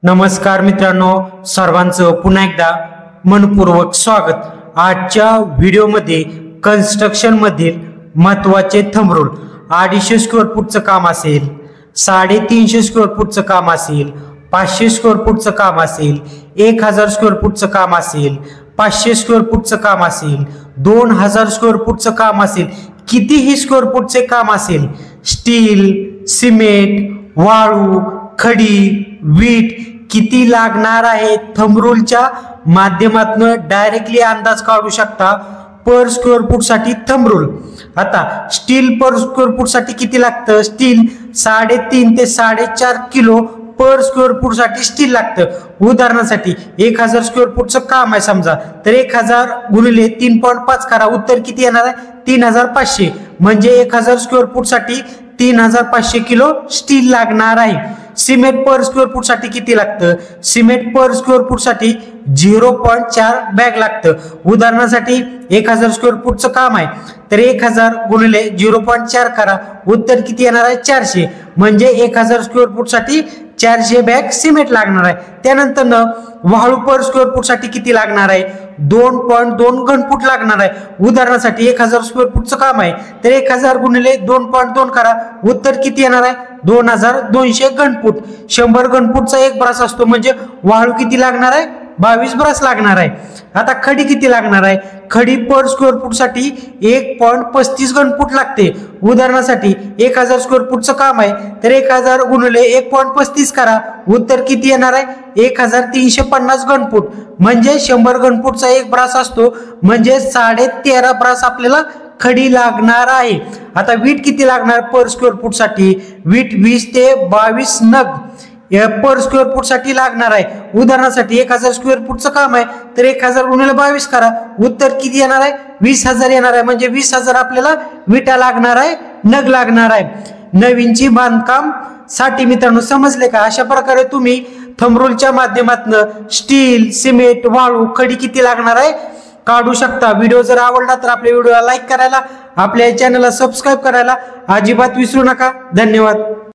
नमस्कार मित्रांनो, सर्वांचं पुन्हा एकदा मनपूर्वक स्वागत। आजच्या व्हिडिओमध्ये कन्स्ट्रक्शन मधील महत्त्वाचे थंब रूल 250 स्क्वेअर फूटचं काम असेल, 350 स्क्वेअर फूटचं काम असेल, 500 स्क्वेअर फूटचं काम असेल, 1000 स्क्वेअर फूटचं काम असेल, 500 स्क्वेअर फूटचं काम असेल, 2000 स्क्वेअर फूटचं काम असेल, कितीही स्क्वेअर फूटचे काम असेल, स्टील, सिमेंट, वाळू, खडी, वीट किती लागणार आहे थंब रूलच्या माध्यमातून डायरेक्टली अंदाज काढू शकता। पर स्क्वेअर फूट साठी थंब रूल। आता स्टील पर स्क्वेअर फूट साठी किती लागतं? स्टील 3.5 ते 4.5 किलो पर स्क्वेअर फूट साठी स्टील लागतं। उदाहरणासाठी 1000 स्क्वेअर फूटचं काम आहे समजा, तर 1000 गुणिले 3.5 करा, उत्तर किती येणार आहे? 3500। म्हणजे 1000 स्क्वेअर फूट साठी 3500 किलो स्टील लागणार आहे। सिमेंट पर स्क्वेअर फूट साठी किती लागतं? सिमेंट पर स्क्वेअर फूट साठी 0.4 बॅग लागतं। उदाहरणासाठी 1000 स्क्वेअर फूटचं काम आहे, तर 1000 गुणिले 0.4 करा, उत्तर किती येणार आहे? 400। म्हणजे 1000 स्क्वेअर फूट साठी 400 बॅग सिमेंट लागणार आहे। त्यानंतर वाळू पर स्क्वेअर फूट साठी किती लागणार आहे? 2.2 घनफूट लागणार आहे। उदाहरणासाठी 1000 स्क्वेअर फूटचं काम आहे, तर 1000 गुणिले 2.2 करा, उत्तर किती येणार आहे? 2200 घनफूट। 100 घनफूटचा एक ब्रास असतो, म्हणजे वाळू किती लागणार आहे? 22 ब्रास लागणार आहे। आता खडी किती लागणार आहे? खडी पर स्क्वेअर फूट साठी 1.35 घनफूट लागते। उदाहरणासाठी 1000 स्क्वेअर फूटचं काम आहे, तर 1000 गुणिले 1.35 करा, उत्तर किती येणार आहे? 1350 घनफूट। म्हणजे 100 घनफूटचा एक ब्रास असतो, म्हणजे 13.5 ब्रास आपल्याला खडी लागणार आहे। आता वीट किती लागणार पर स्क्वेअर फूट साठी? वीट 20 ते 22 नग पर स्क्वेअर फूट साठी लागणार आहे। उदाहरणासाठी 1000 स्क्वेअर फूटचं काम आहे, तर 1000 गुणिले 22 करा, उत्तर किती येणार आहे? 20000 येणार आहे। म्हणजे 20000 आपल्याला विटा लागणार आहे, नग लागणार आहे। नवीनची बांधकाम साठी मित्रांनो समजले का? अशा प्रकारे तुम्ही थंब रूलच्या माध्यमातून स्टील, सिमेंट, वाळू, खडी किती लागणार आहे काढू शकता। व्हिडिओ जर आवडला तर आपल्या व्हिडिओला लाईक करायला, आपल्या चॅनलला सबस्क्राईब करायला अजिबात विसरू नका। धन्यवाद।